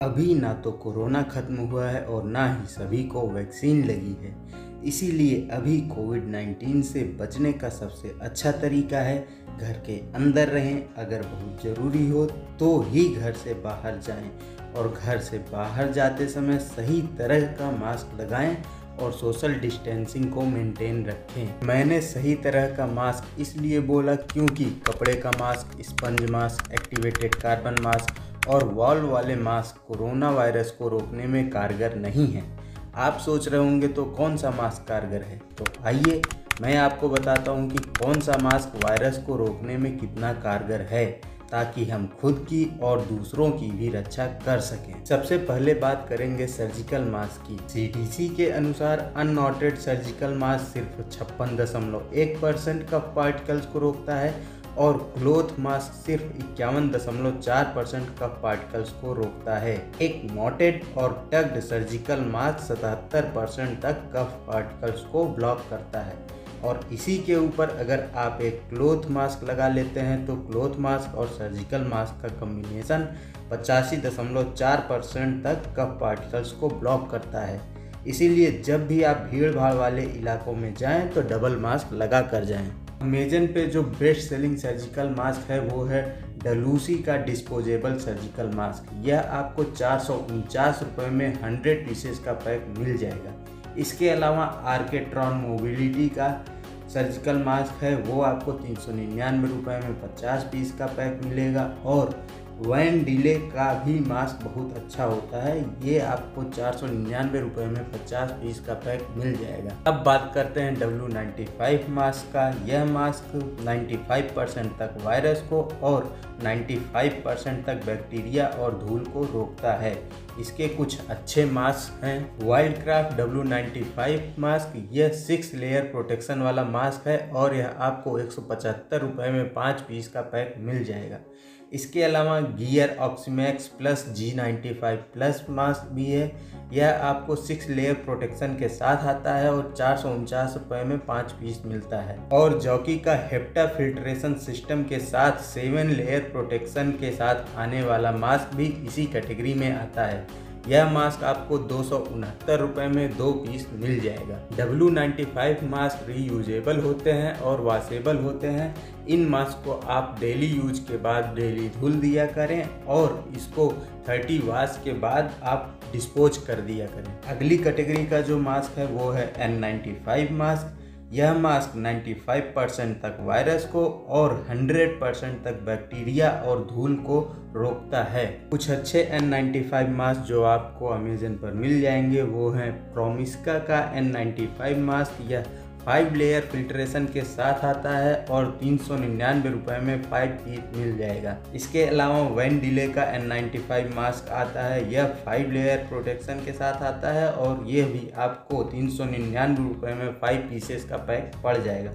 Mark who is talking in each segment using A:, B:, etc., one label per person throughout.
A: अभी ना तो कोरोना खत्म हुआ है और ना ही सभी को वैक्सीन लगी है। इसीलिए अभी कोविड-19 से बचने का सबसे अच्छा तरीका है घर के अंदर रहें। अगर बहुत ज़रूरी हो तो ही घर से बाहर जाएं और घर से बाहर जाते समय सही तरह का मास्क लगाएं और सोशल डिस्टेंसिंग को मेंटेन रखें। मैंने सही तरह का मास्क इसलिए बोला क्योंकि कपड़े का mask, sponge mask, activated carbon mask और वॉल्व वाले मास्क कोरोना वायरस को रोकने में कारगर नहीं हैं। आप सोच रहे होंगे तो कौन सा मास्क कारगर है? तो आइए मैं आपको बताता हूं कि कौन सा मास्क वायरस को रोकने में कितना कारगर है, ताकि हम खुद की और दूसरों की भी रक्षा कर सकें। सबसे पहले बात करेंगे सर्जिकल मास्क की। CDC के अनुसार अनऑटेड सर्जिकल मास्क सिर्फ 56.1% कफ पार्टिकल्स को रोकता है और क्लोथ मास्क सिर्फ 51.4% कफ पार्टिकल्स को रोकता है। एक नॉटेड और टग्ड सर्जिकल मास्क 77% तक कफ पार्टिकल्स को ब्लॉक करता है। और इसी के ऊपर अगर आप एक क्लोथ मास्क लगा लेते हैं तो क्लोथ मास्क और सर्जिकल मास्क का कॉम्बिनेशन 85.4% तक कफ पार्टिकल्स को ब्लॉक करता है। इसीलिए जब भी आप भीड़ भाड़ वाले इलाकों में जाएं तो डबल मास्क लगा कर जाएं। अमेजन पे जो बेस्ट सेलिंग सर्जिकल मास्क है वो है डलूसी का डिस्पोजेबल सर्जिकल मास्क। यह आपको 449 रुपये में 100 पीसेस का पैक मिल जाएगा। इसके अलावा आर्केट्रॉन मोबिलिटी का सर्जिकल मास्क है, वो आपको 399 रुपये में 50 पीस का पैक मिलेगा। और वैन डिले का भी मास्क बहुत अच्छा होता है, ये आपको 499 रुपये में 50 पीस का पैक मिल जाएगा। अब बात करते हैं W95 मास्क का। यह मास्क 95% तक वायरस को और 95% तक बैक्टीरिया और धूल को रोकता है। इसके कुछ अच्छे मास्क हैं। वाइल्डक्राफ्ट W95 मास्क, यह 6 लेयर प्रोटेक्शन वाला मास्क है और यह आपको 175 रुपये में 5 पीस का पैक मिल जाएगा। इसके अलावा gear oxymax plus G95 plus mask भी है। यह आपको 6 लेयर प्रोटेक्शन के साथ आता है और 449 रुपये में 5 पीस मिलता है। और जॉकी का हेप्टा फिल्ट्रेशन सिस्टम के साथ 7 लेयर प्रोटेक्शन के साथ आने वाला मास्क भी इसी कैटेगरी में आता है। यह मास्क आपको 269 रुपये में 2 पीस मिल जाएगा। W95 मास्क रीयूजेबल होते हैं और वॉशेबल होते हैं। इन मास्क को आप डेली यूज के बाद डेली धुल दिया करें और इसको 30 वॉश के बाद आप डिस्पोज कर दिया करें। अगली कैटेगरी का जो मास्क है वो है N95 मास्क। यह मास्क 95% तक वायरस को और 100% तक बैक्टीरिया और धूल को रोकता है। कुछ अच्छे N95 मास्क जो आपको अमेजन पर मिल जाएंगे वो हैं प्रोमिस्का का N95 मास्क। यह 5 लेयर फिल्ट्रेशन के साथ आता है और 399 रुपये में 5 पीस मिल जाएगा। इसके अलावा वैन डिले का N95 मास्क आता है। यह 5 लेयर प्रोटेक्शन के साथ आता है और यह भी आपको 399 रुपये में 5 पीसेस का पैक पड़ जाएगा।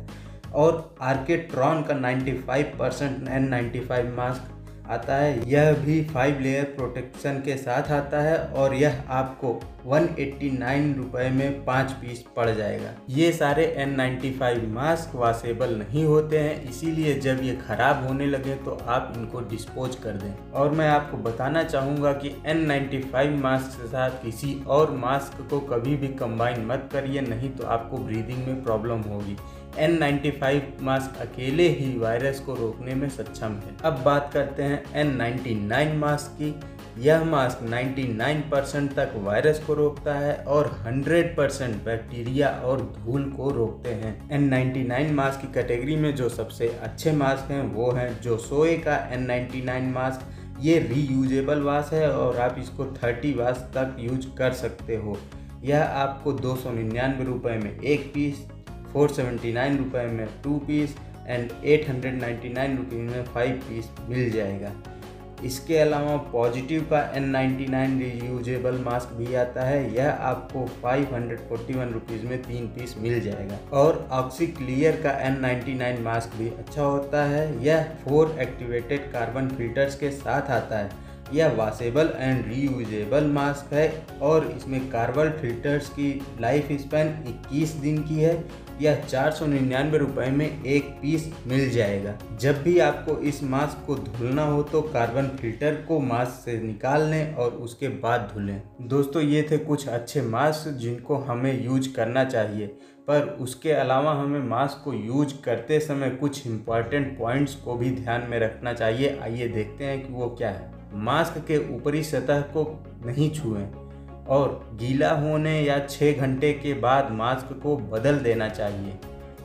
A: और आर्केट्रॉन का 95% N95 मास्क आता है। यह भी 5 लेयर प्रोटेक्शन के साथ आता है और यह आपको 189 रुपये में 5 पीस पड़ जाएगा। ये सारे N95 मास्क वॉशेबल नहीं होते हैं, इसीलिए जब ये ख़राब होने लगे तो आप इनको डिस्पोज कर दें। और मैं आपको बताना चाहूँगा कि N95 मास्क के साथ किसी और मास्क को कभी भी कंबाइन मत करिए, नहीं तो आपको ब्रीदिंग में प्रॉब्लम होगी। N95 मास्क अकेले ही वायरस को रोकने में सक्षम है। अब बात करते हैं N99 मास्क की। यह मास्क 99% तक वायरस को रोकता है और 100% बैक्टीरिया और धूल को रोकते हैं। N99 मास्क की कैटेगरी में जो सबसे अच्छे मास्क हैं वो हैं जोसोए का N99 मास्क। ये रीयूजेबल मास्क है और आप इसको 30 वॉश तक यूज कर सकते हो। यह आपको 299 रुपये में 1 पीस, 479 रुपये में 2 पीस एंड 899 रुपीज़ में 5 पीस मिल जाएगा। इसके अलावा पॉजिटिव का N99 रीयूजेबल मास्क भी आता है। यह आपको 541 रुपीज़ में 3 पीस मिल जाएगा। और ऑक्सीक्लियर का N99 मास्क भी अच्छा होता है। यह 4 एक्टिवेटेड कार्बन फिल्टर्स के साथ आता है। यह वॉशेबल एंड रीयूजेबल मास्क है और इसमें कार्बन फिल्टर्स की लाइफ स्पैन 21 दिन की है यह 499 रुपये में एक पीस मिल जाएगा। जब भी आपको इस मास्क को धुलना हो तो कार्बन फिल्टर को मास्क से निकाल लें और उसके बाद धुलें। दोस्तों, ये थे कुछ अच्छे मास्क जिनको हमें यूज करना चाहिए, पर उसके अलावा हमें मास्क को यूज करते समय कुछ इम्पॉर्टेंट पॉइंट्स को भी ध्यान में रखना चाहिए। आइए देखते हैं कि वो क्या है। मास्क के ऊपरी सतह को नहीं छुएं और गीला होने या 6 घंटे के बाद मास्क को बदल देना चाहिए।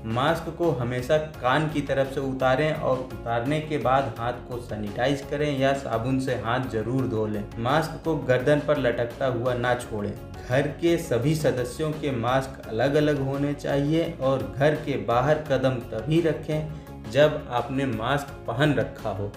A: मास्क को हमेशा कान की तरफ से उतारें और उतारने के बाद हाथ को सैनिटाइज करें या साबुन से हाथ जरूर धो लें। मास्क को गर्दन पर लटकता हुआ ना छोड़ें। घर के सभी सदस्यों के मास्क अलग अलग होने चाहिए और घर के बाहर कदम तभी रखें जब आपने मास्क पहन रखा हो।